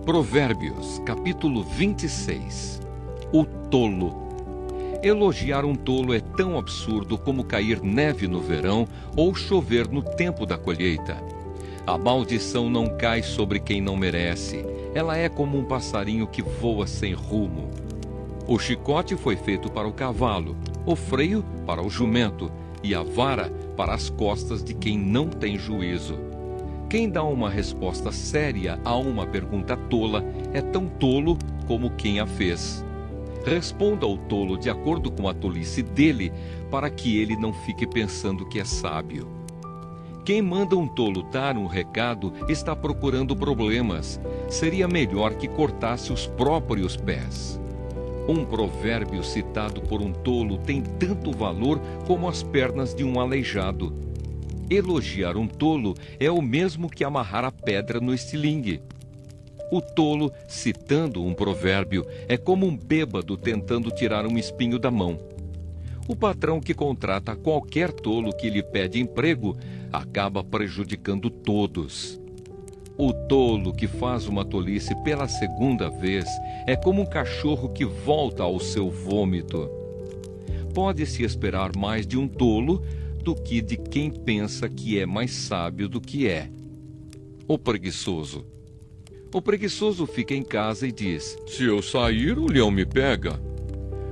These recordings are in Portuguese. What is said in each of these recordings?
Provérbios, capítulo 26. O tolo. Elogiar um tolo é tão absurdo como cair neve no verão ou chover no tempo da colheita. A maldição não cai sobre quem não merece. Ela é como um passarinho que voa sem rumo. O chicote foi feito para o cavalo, o freio para o jumento e a vara para as costas de quem não tem juízo. Quem dá uma resposta séria a uma pergunta tola é tão tolo como quem a fez. Responda ao tolo de acordo com a tolice dele, para que ele não fique pensando que é sábio. Quem manda um tolo dar um recado está procurando problemas. Seria melhor que cortasse os próprios pés. Um provérbio citado por um tolo tem tanto valor como as pernas de um aleijado. Elogiar um tolo é o mesmo que amarrar a pedra no estilingue. O tolo, citando um provérbio, é como um bêbado tentando tirar um espinho da mão. O patrão que contrata qualquer tolo que lhe pede emprego acaba prejudicando todos. O tolo que faz uma tolice pela segunda vez é como um cachorro que volta ao seu vômito. Pode-se esperar mais de um tolo do que de quem pensa que é mais sábio do que é. O preguiçoso. O preguiçoso fica em casa e diz: "Se eu sair, o leão me pega."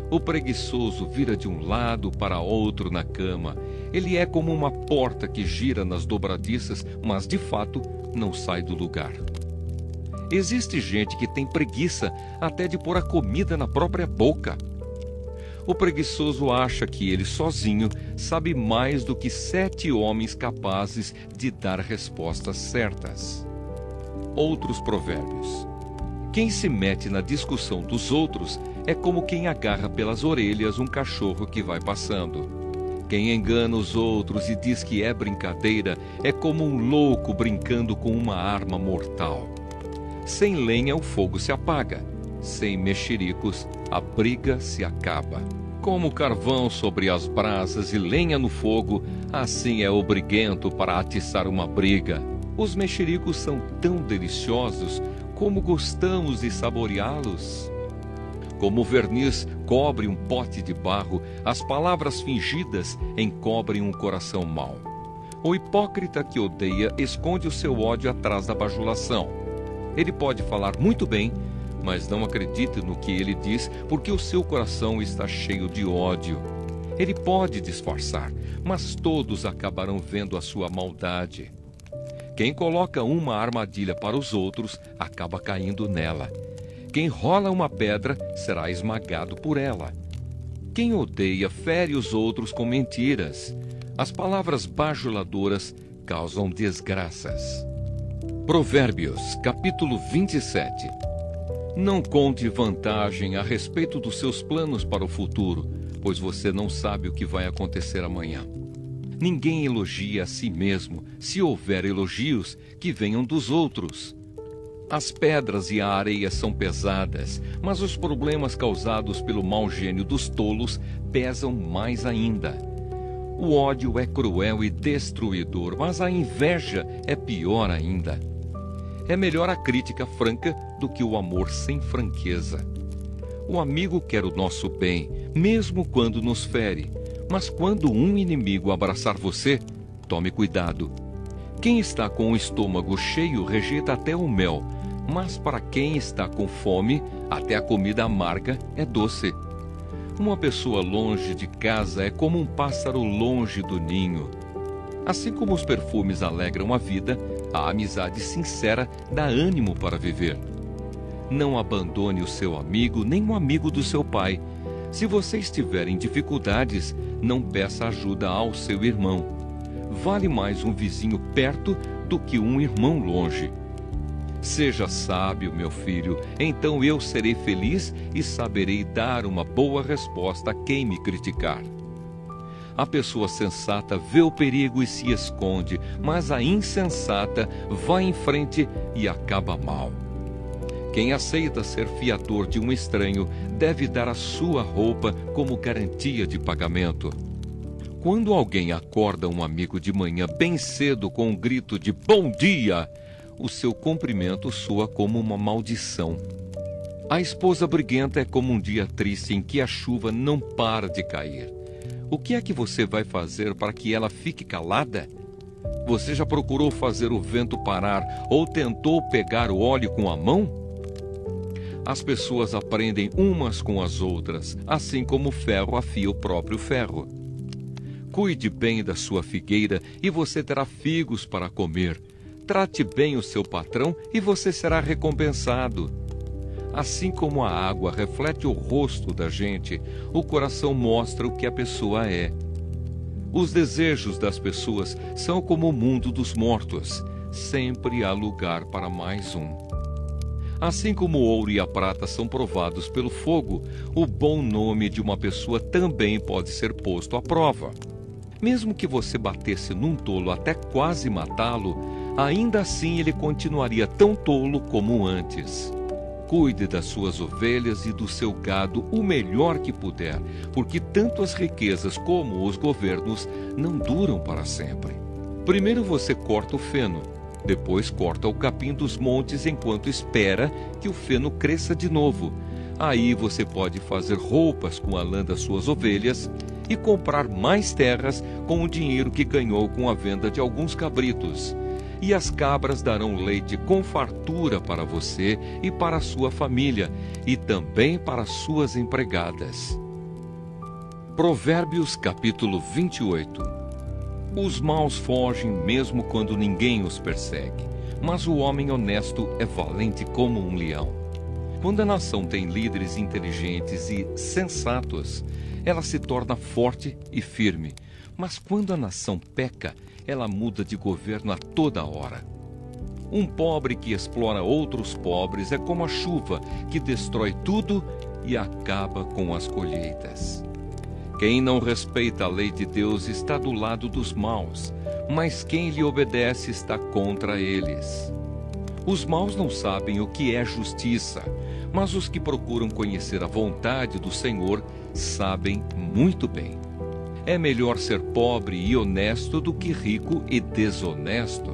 O preguiçoso vira de um lado para outro na cama. Ele é como uma porta que gira nas dobradiças, mas de fato não sai do lugar. Existe gente que tem preguiça até de pôr a comida na própria boca. O preguiçoso acha que ele sozinho sabe mais do que 7 homens capazes de dar respostas certas. Outros provérbios. Quem se mete na discussão dos outros é como quem agarra pelas orelhas um cachorro que vai passando. Quem engana os outros e diz que é brincadeira é como um louco brincando com uma arma mortal. Sem lenha o fogo se apaga. Sem mexericos, a briga se acaba. Como carvão sobre as brasas e lenha no fogo, assim é o briguento para atiçar uma briga. Os mexericos são tão deliciosos, como gostamos de saboreá-los. Como o verniz cobre um pote de barro, as palavras fingidas encobrem um coração mau. O hipócrita que odeia esconde o seu ódio atrás da bajulação. Ele pode falar muito bem, mas não acredite no que ele diz, porque o seu coração está cheio de ódio. Ele pode disfarçar, mas todos acabarão vendo a sua maldade. Quem coloca uma armadilha para os outros, acaba caindo nela. Quem rola uma pedra, será esmagado por ela. Quem odeia, fere os outros com mentiras. As palavras bajuladoras causam desgraças. Provérbios, capítulo 27. Não conte vantagem a respeito dos seus planos para o futuro, pois você não sabe o que vai acontecer amanhã. Ninguém elogia a si mesmo, se houver elogios, que venham dos outros. As pedras e a areia são pesadas, mas os problemas causados pelo mau gênio dos tolos pesam mais ainda. O ódio é cruel e destruidor, mas a inveja é pior ainda. É melhor a crítica franca do que o amor sem franqueza. O amigo quer o nosso bem, mesmo quando nos fere, mas quando um inimigo abraçar você, tome cuidado. Quem está com o estômago cheio rejeita até o mel, mas para quem está com fome, até a comida amarga é doce. Uma pessoa longe de casa é como um pássaro longe do ninho. Assim como os perfumes alegram a vida, a amizade sincera dá ânimo para viver. Não abandone o seu amigo, nem o amigo do seu pai. Se você estiver em dificuldades, não peça ajuda ao seu irmão. Vale mais um vizinho perto do que um irmão longe. Seja sábio, meu filho, então eu serei feliz e saberei dar uma boa resposta a quem me criticar. A pessoa sensata vê o perigo e se esconde, mas a insensata vai em frente e acaba mal. Quem aceita ser fiador de um estranho deve dar a sua roupa como garantia de pagamento. Quando alguém acorda um amigo de manhã bem cedo com um grito de "Bom dia!", o seu cumprimento soa como uma maldição. A esposa briguenta é como um dia triste em que a chuva não para de cair. O que é que você vai fazer para que ela fique calada? Você já procurou fazer o vento parar ou tentou pegar o óleo com a mão? As pessoas aprendem umas com as outras, assim como o ferro afia o próprio ferro. Cuide bem da sua figueira e você terá figos para comer. Trate bem o seu patrão e você será recompensado. Assim como a água reflete o rosto da gente, o coração mostra o que a pessoa é. Os desejos das pessoas são como o mundo dos mortos. Sempre há lugar para mais um. Assim como o ouro e a prata são provados pelo fogo, o bom nome de uma pessoa também pode ser posto à prova. Mesmo que você batesse num tolo até quase matá-lo, ainda assim ele continuaria tão tolo como antes. Cuide das suas ovelhas e do seu gado o melhor que puder, porque tanto as riquezas como os governos não duram para sempre. Primeiro você corta o feno, depois corta o capim dos montes enquanto espera que o feno cresça de novo. Aí você pode fazer roupas com a lã das suas ovelhas e comprar mais terras com o dinheiro que ganhou com a venda de alguns cabritos. E as cabras darão leite com fartura para você e para a sua família, e também para suas empregadas. Provérbios capítulo 28. Os maus fogem mesmo quando ninguém os persegue, mas o homem honesto é valente como um leão. Quando a nação tem líderes inteligentes e sensatos, ela se torna forte e firme. Mas quando a nação peca, ela muda de governo a toda hora. Um pobre que explora outros pobres é como a chuva que destrói tudo e acaba com as colheitas. Quem não respeita a lei de Deus está do lado dos maus, mas quem lhe obedece está contra eles. Os maus não sabem o que é justiça, mas os que procuram conhecer a vontade do Senhor sabem muito bem. É melhor ser pobre e honesto do que rico e desonesto.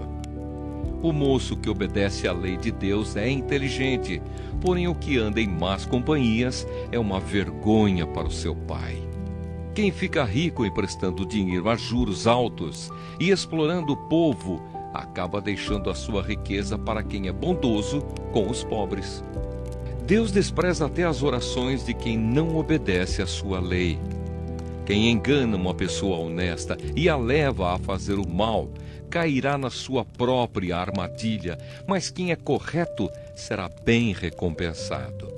O moço que obedece à lei de Deus é inteligente, porém o que anda em más companhias é uma vergonha para o seu pai. Quem fica rico emprestando dinheiro a juros altos e explorando o povo, acaba deixando a sua riqueza para quem é bondoso com os pobres. Deus despreza até as orações de quem não obedece à sua lei. Quem engana uma pessoa honesta e a leva a fazer o mal, cairá na sua própria armadilha, mas quem é correto será bem recompensado.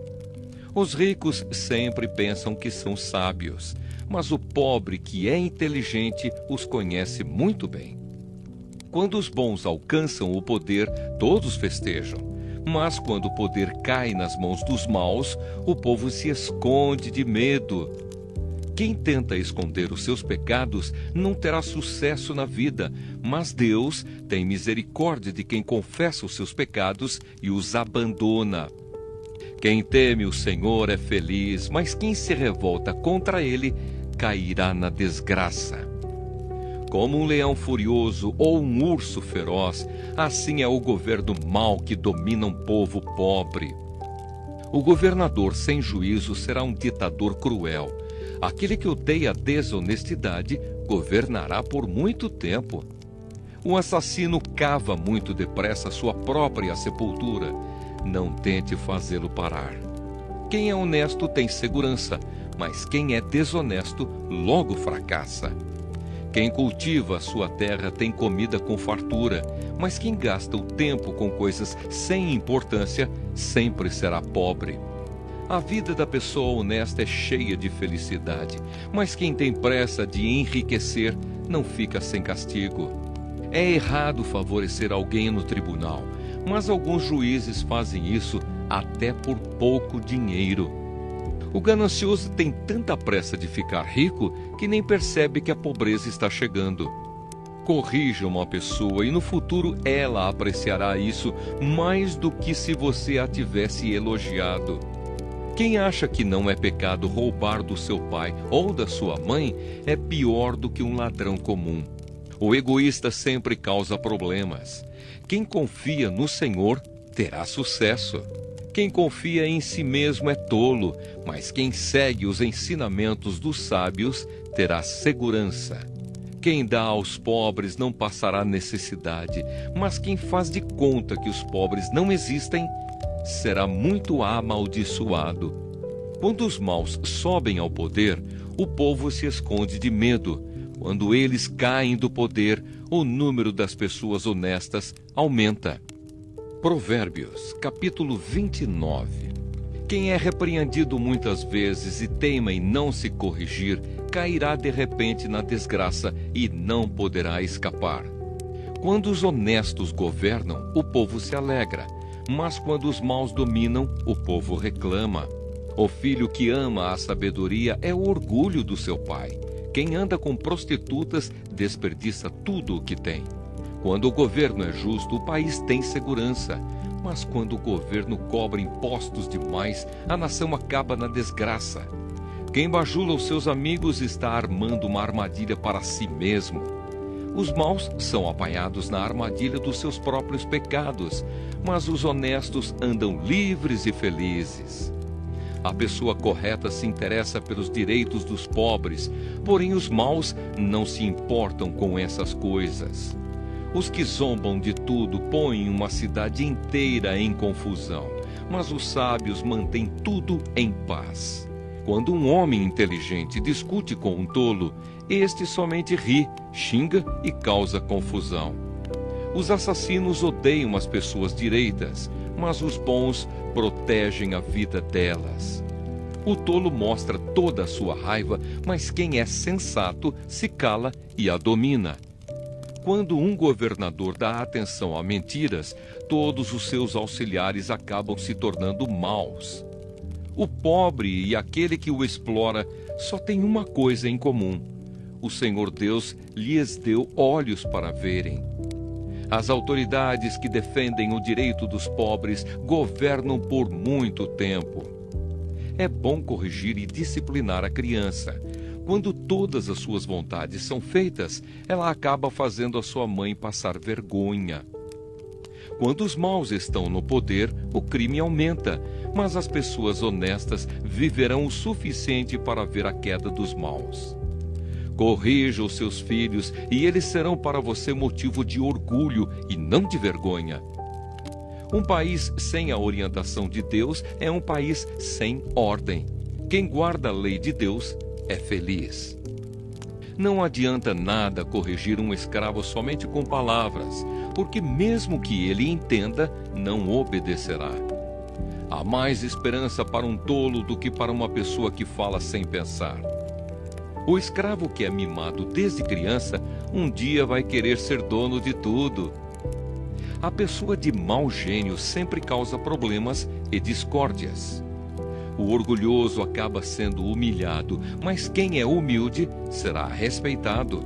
Os ricos sempre pensam que são sábios, mas o pobre que é inteligente os conhece muito bem. Quando os bons alcançam o poder, todos festejam. Mas quando o poder cai nas mãos dos maus, o povo se esconde de medo. Quem tenta esconder os seus pecados não terá sucesso na vida, mas Deus tem misericórdia de quem confessa os seus pecados e os abandona. Quem teme o Senhor é feliz, mas quem se revolta contra ele cairá na desgraça. Como um leão furioso ou um urso feroz, assim é o governo mau que domina um povo pobre. O governador sem juízo será um ditador cruel. Aquele que odeia a desonestidade governará por muito tempo. O assassino cava muito depressa sua própria sepultura. Não tente fazê-lo parar. Quem é honesto tem segurança, mas quem é desonesto logo fracassa. Quem cultiva a sua terra tem comida com fartura, mas quem gasta o tempo com coisas sem importância sempre será pobre. A vida da pessoa honesta é cheia de felicidade, mas quem tem pressa de enriquecer não fica sem castigo. É errado favorecer alguém no tribunal, mas alguns juízes fazem isso até por pouco dinheiro. O ganancioso tem tanta pressa de ficar rico que nem percebe que a pobreza está chegando. Corrija uma pessoa e no futuro ela apreciará isso mais do que se você a tivesse elogiado. Quem acha que não é pecado roubar do seu pai ou da sua mãe é pior do que um ladrão comum. O egoísta sempre causa problemas. Quem confia no Senhor terá sucesso. Quem confia em si mesmo é tolo, mas quem segue os ensinamentos dos sábios terá segurança. Quem dá aos pobres não passará necessidade, mas quem faz de conta que os pobres não existem será muito amaldiçoado. Quando os maus sobem ao poder, o povo se esconde de medo. Quando eles caem do poder, o número das pessoas honestas aumenta. Provérbios, capítulo 29. Quem é repreendido muitas vezes e teima em não se corrigir, cairá de repente na desgraça e não poderá escapar. Quando os honestos governam, o povo se alegra, mas quando os maus dominam, o povo reclama. O filho que ama a sabedoria é o orgulho do seu pai. Quem anda com prostitutas desperdiça tudo o que tem. Quando o governo é justo, o país tem segurança. Mas quando o governo cobra impostos demais, a nação acaba na desgraça. Quem bajula os seus amigos está armando uma armadilha para si mesmo. Os maus são apanhados na armadilha dos seus próprios pecados, mas os honestos andam livres e felizes. A pessoa correta se interessa pelos direitos dos pobres, porém os maus não se importam com essas coisas. Os que zombam de tudo põem uma cidade inteira em confusão, mas os sábios mantêm tudo em paz. Quando um homem inteligente discute com um tolo, este somente ri, xinga e causa confusão. Os assassinos odeiam as pessoas direitas, mas os bons protegem a vida delas. O tolo mostra toda a sua raiva, mas quem é sensato se cala e a domina. Quando um governador dá atenção a mentiras, todos os seus auxiliares acabam se tornando maus. O pobre e aquele que o explora só têm uma coisa em comum: o Senhor Deus lhes deu olhos para verem. As autoridades que defendem o direito dos pobres governam por muito tempo. É bom corrigir e disciplinar a criança. Quando todas as suas vontades são feitas, ela acaba fazendo a sua mãe passar vergonha. Quando os maus estão no poder, o crime aumenta, mas as pessoas honestas viverão o suficiente para ver a queda dos maus. Corrija os seus filhos e eles serão para você motivo de orgulho e não de vergonha. Um país sem a orientação de Deus é um país sem ordem. Quem guarda a lei de Deus é feliz. Não adianta nada corrigir um escravo somente com palavras, porque mesmo que ele entenda, não obedecerá. Há mais esperança para um tolo do que para uma pessoa que fala sem pensar. O escravo que é mimado desde criança, um dia vai querer ser dono de tudo. A pessoa de mau gênio sempre causa problemas e discórdias. O orgulhoso acaba sendo humilhado, mas quem é humilde será respeitado.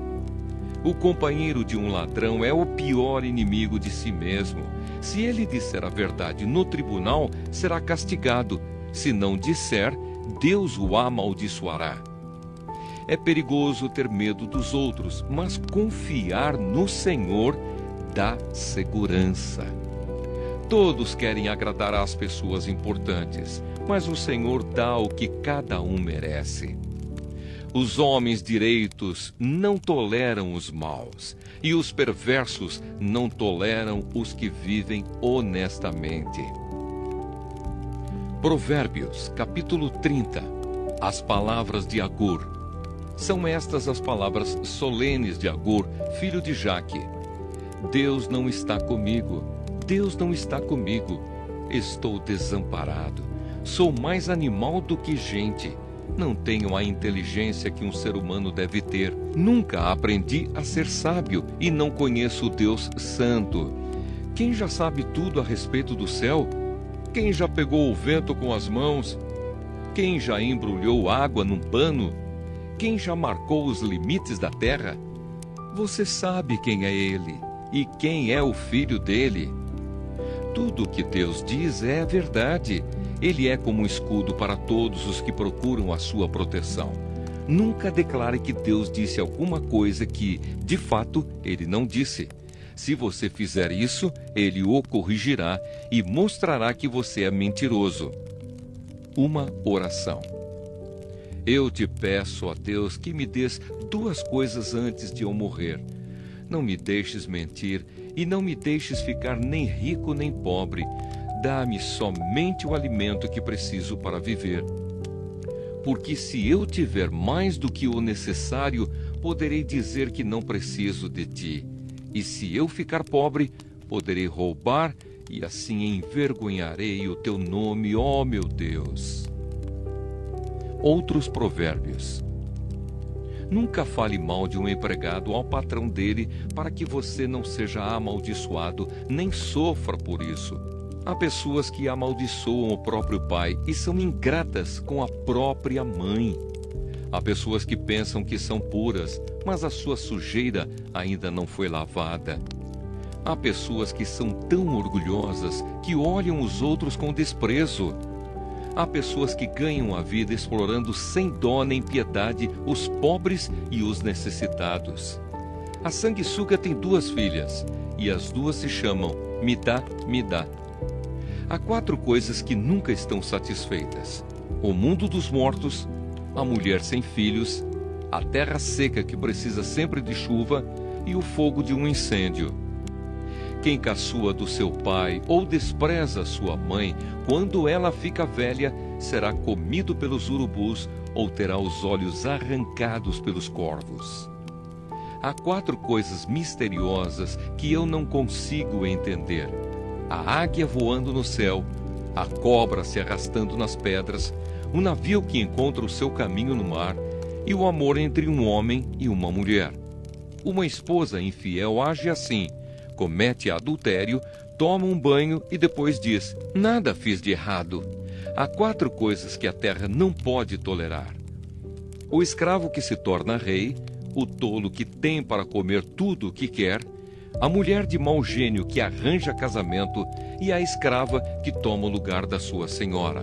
O companheiro de um ladrão é o pior inimigo de si mesmo. Se ele disser a verdade no tribunal, será castigado. Se não disser, Deus o amaldiçoará. É perigoso ter medo dos outros, mas confiar no Senhor dá segurança. Todos querem agradar às pessoas importantes, mas o Senhor dá o que cada um merece. Os homens direitos não toleram os maus, e os perversos não toleram os que vivem honestamente. Provérbios, capítulo 30. As palavras de Agur. São estas as palavras solenes de Agur, filho de Jaque. Deus não está comigo, Deus não está comigo. Estou desamparado. Sou mais animal do que gente. Não tenho a inteligência que um ser humano deve ter. Nunca aprendi a ser sábio e não conheço o Deus Santo. Quem já sabe tudo a respeito do céu? Quem já pegou o vento com as mãos? Quem já embrulhou água num pano? Quem já marcou os limites da terra? Você sabe quem é ele e quem é o filho dele. Tudo o que Deus diz é verdade. Ele é como um escudo para todos os que procuram a sua proteção. Nunca declare que Deus disse alguma coisa que, de fato, Ele não disse. Se você fizer isso, Ele o corrigirá e mostrará que você é mentiroso. Uma oração. Eu te peço, ó Deus, que me dês 2 coisas antes de eu morrer. Não me deixes mentir e não me deixes ficar nem rico nem pobre. Dá-me somente o alimento que preciso para viver. Porque se eu tiver mais do que o necessário, poderei dizer que não preciso de ti. E se eu ficar pobre, poderei roubar e assim envergonharei o teu nome, ó meu Deus. Outros provérbios. Nunca fale mal de um empregado ao patrão dele, para que você não seja amaldiçoado, nem sofra por isso. Há pessoas que amaldiçoam o próprio pai e são ingratas com a própria mãe. Há pessoas que pensam que são puras, mas a sua sujeira ainda não foi lavada. Há pessoas que são tão orgulhosas que olham os outros com desprezo. Há pessoas que ganham a vida explorando sem dó nem piedade os pobres e os necessitados. A sanguessuga tem 2 filhas, e as 2 se chamam Me dá, me dá. Há 4 coisas que nunca estão satisfeitas: o mundo dos mortos, a mulher sem filhos, a terra seca que precisa sempre de chuva e o fogo de um incêndio. Quem caçoa do seu pai ou despreza sua mãe, quando ela fica velha, será comido pelos urubus ou terá os olhos arrancados pelos corvos. Há 4 coisas misteriosas que eu não consigo entender: a águia voando no céu, a cobra se arrastando nas pedras, o navio que encontra o seu caminho no mar e o amor entre um homem e uma mulher. Uma esposa infiel age assim: comete adultério, toma um banho e depois diz: nada fiz de errado. Há 4 coisas que a terra não pode tolerar: o escravo que se torna rei, o tolo que tem para comer tudo o que quer, a mulher de mau gênio que arranja casamento e a escrava que toma o lugar da sua senhora.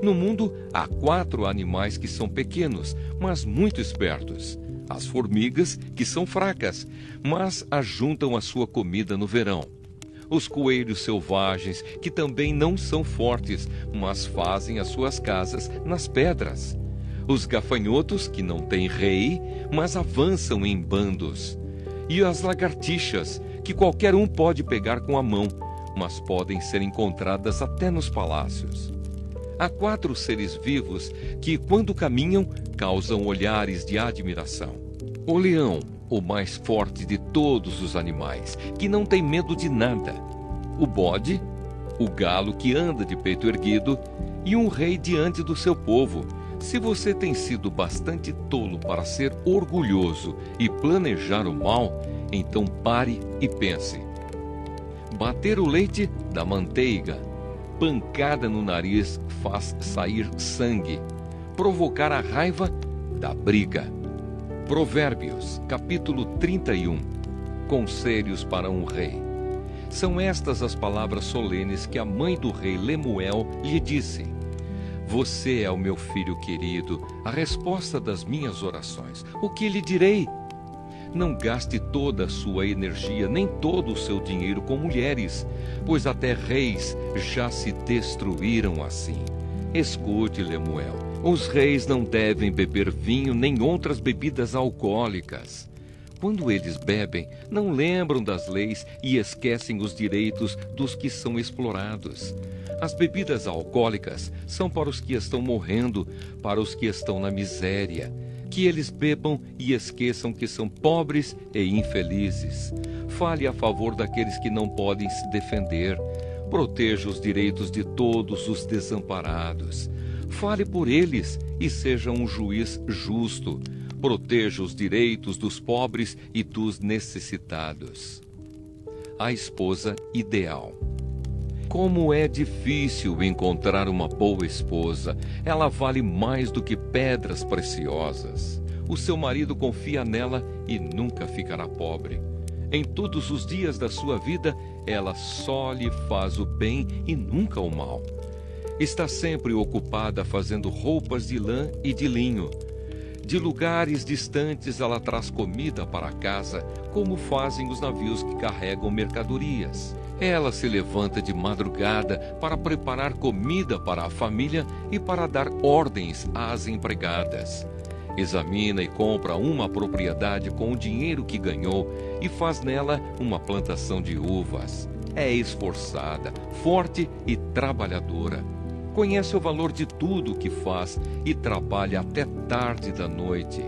No mundo há 4 animais que são pequenos, mas muito espertos: as formigas, que são fracas, mas ajuntam a sua comida no verão; os coelhos selvagens, que também não são fortes, mas fazem as suas casas nas pedras; os gafanhotos, que não têm rei, mas avançam em bandos; e as lagartixas, que qualquer um pode pegar com a mão, mas podem ser encontradas até nos palácios. Há 4 seres vivos que, quando caminham, causam olhares de admiração: o leão, o mais forte de todos os animais, que não tem medo de nada; o bode, o galo que anda de peito erguido, e um rei diante do seu povo. Se você tem sido bastante tolo para ser orgulhoso e planejar o mal, então pare e pense. Bater o leite dá manteiga. Pancada no nariz faz sair sangue. Provocar a raiva dá briga. Provérbios, capítulo 31. Conselhos para um rei. São estas as palavras solenes que a mãe do rei Lemuel lhe disse: você é o meu filho querido, a resposta das minhas orações. O que lhe direi? Não gaste toda a sua energia, nem todo o seu dinheiro com mulheres, pois até reis já se destruíram assim. Escute, Lemuel, os reis não devem beber vinho nem outras bebidas alcoólicas. Quando eles bebem, não lembram das leis e esquecem os direitos dos que são explorados. As bebidas alcoólicas são para os que estão morrendo, para os que estão na miséria. Que eles bebam e esqueçam que são pobres e infelizes. Fale a favor daqueles que não podem se defender. Proteja os direitos de todos os desamparados. Fale por eles e seja um juiz justo. Proteja os direitos dos pobres e dos necessitados. A esposa ideal. Como é difícil encontrar uma boa esposa. Ela vale mais do que pedras preciosas. O seu marido confia nela e nunca ficará pobre. Em todos os dias da sua vida, ela só lhe faz o bem e nunca o mal. Está sempre ocupada fazendo roupas de lã e de linho. De lugares distantes ela traz comida para casa, como fazem os navios que carregam mercadorias. Ela se levanta de madrugada para preparar comida para a família e para dar ordens às empregadas. Examina e compra uma propriedade com o dinheiro que ganhou e faz nela uma plantação de uvas. É esforçada, forte e trabalhadora. Conhece o valor de tudo o que faz e trabalha até tarde da noite.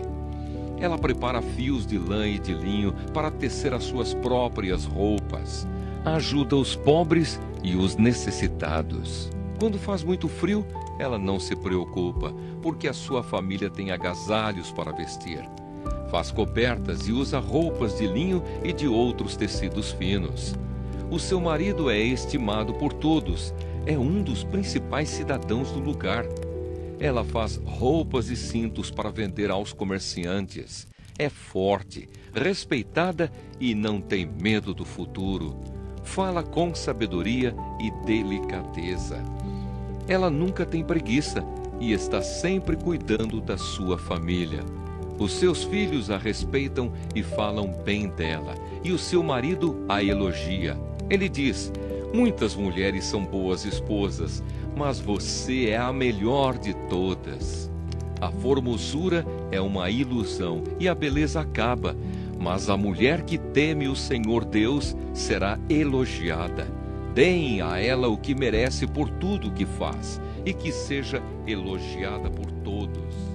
Ela prepara fios de lã e de linho para tecer as suas próprias roupas. Ajuda os pobres e os necessitados. Quando faz muito frio, ela não se preocupa, porque a sua família tem agasalhos para vestir. Faz cobertas e usa roupas de linho e de outros tecidos finos. O seu marido é estimado por todos, é um dos principais cidadãos do lugar. Ela faz roupas e cintos para vender aos comerciantes. É forte, respeitada e não tem medo do futuro. Fala com sabedoria e delicadeza. Ela nunca tem preguiça e está sempre cuidando da sua família. Os seus filhos a respeitam e falam bem dela, e o seu marido a elogia. Ele diz: muitas mulheres são boas esposas, mas você é a melhor de todas. A formosura é uma ilusão e a beleza acaba, mas a mulher que teme o Senhor Deus será elogiada. Deem a ela o que merece por tudo que faz, e que seja elogiada por todos.